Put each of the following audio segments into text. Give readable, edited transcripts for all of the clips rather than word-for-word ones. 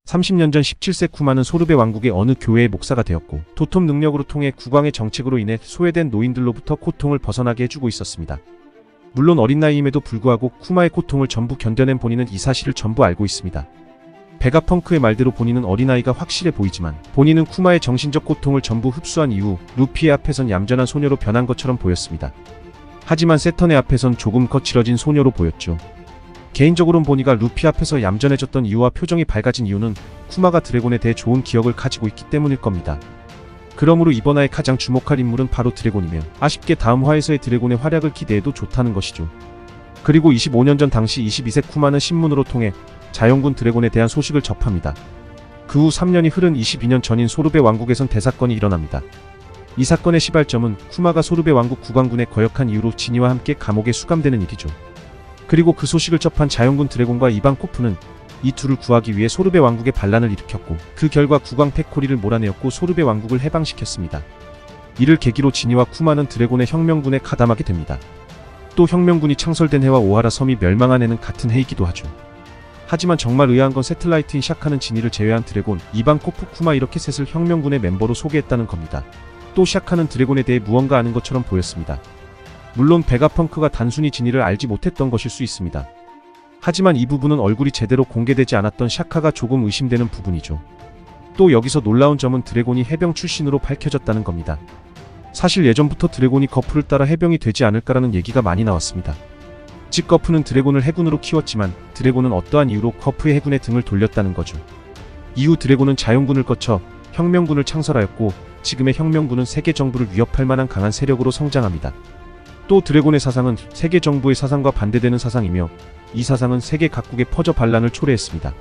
30년 전 17세 쿠마는 소르베 왕국의 어느 교회의 목사가 되었고 도톰 능력으로 통해 국왕의 정책으로 인해 소외된 노인들로부터 고통을 벗어나게 해주고 있었습니다. 물론 어린 나이임에도 불구하고 쿠마의 고통을 전부 견뎌낸 본인은 이 사실을 전부 알고 있습니다. 베가펑크의 말대로 본인은 어린아이가 확실해 보이지만 본인은 쿠마의 정신적 고통을 전부 흡수한 이후 루피의 앞에선 얌전한 소녀로 변한 것처럼 보였습니다. 하지만 세턴의 앞에선 조금 거칠어진 소녀로 보였죠. 개인적으론 보니가 루피 앞에서 얌전해졌던 이유와 표정이 밝아진 이유는 쿠마가 드래곤에 대해 좋은 기억을 가지고 있기 때문일 겁니다. 그러므로 이번 화에 가장 주목할 인물은 바로 드래곤이며 아쉽게 다음 화에서의 드래곤의 활약을 기대해도 좋다는 것이죠. 그리고 25년 전 당시 22세 쿠마는 신문으로 통해 자연군 드래곤에 대한 소식을 접합니다. 그 후 3년이 흐른 22년 전인 소르베 왕국에선 대사건이 일어납니다. 이 사건의 시발점은 쿠마가 소르베 왕국 국왕군에 거역한 이유로 지니와 함께 감옥에 수감되는 일이죠. 그리고 그 소식을 접한 자연군 드래곤과 이방코프는 이 둘을 구하기 위해 소르베 왕국에 반란을 일으켰고 그 결과 국왕 페코리를 몰아내었고 소르베 왕국을 해방시켰습니다. 이를 계기로 지니와 쿠마는 드래곤의 혁명군에 가담하게 됩니다. 또 혁명군이 창설된 해와 오하라 섬이 멸망한 해는 같은 해이기도 하죠. 하지만 정말 의아한 건 새틀라이트인 샤카는 지니를 제외한 드래곤, 이방코프, 쿠마 이렇게 셋을 혁명군의 멤버로 소개했다는 겁니다. 또 샤카는 드래곤에 대해 무언가 아는 것처럼 보였습니다. 물론 베가펑크가 단순히 지니를 알지 못했던 것일 수 있습니다. 하지만 이 부분은 얼굴이 제대로 공개되지 않았던 샤카가 조금 의심되는 부분이죠. 또 여기서 놀라운 점은 드래곤이 해병 출신으로 밝혀졌다는 겁니다. 사실 예전부터 드래곤이 거프를 따라 해병이 되지 않을까라는 얘기가 많이 나왔습니다. 즉 거프는 드래곤을 해군으로 키웠지만 드래곤은 어떠한 이유로 거프의 해군에 등을 돌렸다는 거죠. 이후 드래곤은 자연군을 거쳐 혁명군을 창설하였고 지금의 혁명군은 세계 정부를 위협할 만한 강한 세력으로 성장합니다. 또 드래곤의 사상은 세계 정부의 사상과 반대되는 사상이며 이 사상은 세계 각국에 퍼져 반란을 초래했습니다.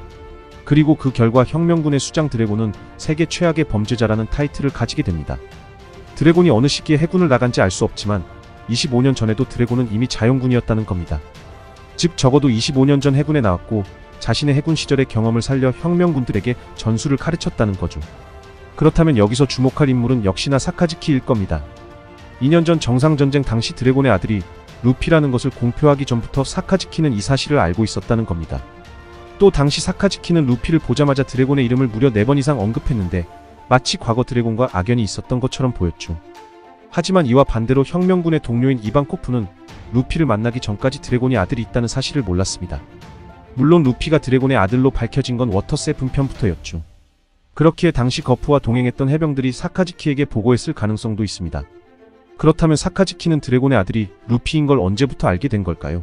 그리고 그 결과 혁명군의 수장 드래곤은 세계 최악의 범죄자라는 타이틀을 가지게 됩니다. 드래곤이 어느 시기에 해군을 나간지 알 수 없지만 25년 전에도 드래곤은 이미 자연군이었다는 겁니다. 즉 적어도 25년 전 해군에 나왔고 자신의 해군 시절의 경험을 살려 혁명군들에게 전술을 가르쳤다는 거죠. 그렇다면 여기서 주목할 인물은 역시나 사카즈키일 겁니다. 2년 전 정상전쟁 당시 드래곤의 아들이 루피라는 것을 공표하기 전부터 사카즈키는 이 사실을 알고 있었다는 겁니다. 또 당시 사카즈키는 루피를 보자마자 드래곤의 이름을 무려 4번 이상 언급했는데 마치 과거 드래곤과 악연이 있었던 것처럼 보였죠. 하지만 이와 반대로 혁명군의 동료인 이방코프는 루피를 만나기 전까지 드래곤이 아들이 있다는 사실을 몰랐습니다. 물론 루피가 드래곤의 아들로 밝혀진 건 워터세븐 편부터였죠. 그렇기에 당시 거프와 동행했던 해병들이 사카즈키에게 보고했을 가능성도 있습니다. 그렇다면 사카즈키는 드래곤의 아들이 루피인 걸 언제부터 알게 된 걸까요?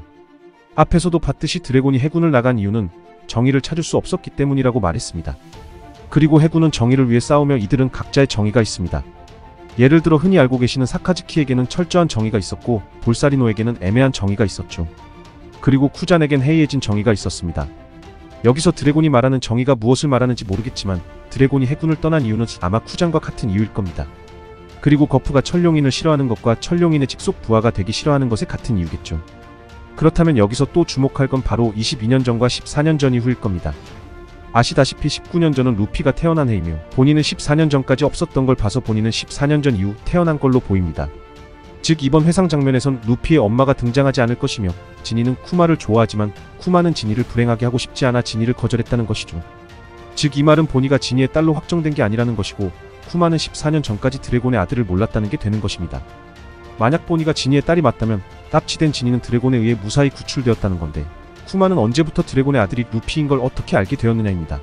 앞에서도 봤듯이 드래곤이 해군을 나간 이유는 정의를 찾을 수 없었기 때문이라고 말했습니다. 그리고 해군은 정의를 위해 싸우며 이들은 각자의 정의가 있습니다. 예를 들어 흔히 알고 계시는 사카즈키에게는 철저한 정의가 있었고 볼사리노에게는 애매한 정의가 있었죠. 그리고 쿠잔에겐 해이해진 정의가 있었습니다. 여기서 드래곤이 말하는 정의가 무엇을 말하는지 모르겠지만 드래곤이 해군을 떠난 이유는 아마 쿠잔과 같은 이유일 겁니다. 그리고 거프가 천룡인을 싫어하는 것과 천룡인의 직속 부하가 되기 싫어하는 것에 같은 이유겠죠. 그렇다면 여기서 또 주목할 건 바로 22년 전과 14년 전 이후일 겁니다. 아시다시피 19년 전은 루피가 태어난 해이며 본인은 14년 전까지 없었던 걸 봐서 본인은 14년 전 이후 태어난 걸로 보입니다. 즉 이번 회상 장면에선 루피의 엄마가 등장하지 않을 것이며 지니는 쿠마를 좋아하지만 쿠마는 지니를 불행하게 하고 싶지 않아 지니를 거절했다는 것이죠. 즉 이 말은 보니가 지니의 딸로 확정된 게 아니라는 것이고 쿠마는 14년 전까지 드래곤의 아들을 몰랐다는 게 되는 것입니다. 만약 보니가 지니의 딸이 맞다면 납치된 지니는 드래곤에 의해 무사히 구출되었다는 건데 쿠마는 언제부터 드래곤의 아들이 루피인 걸 어떻게 알게 되었느냐입니다.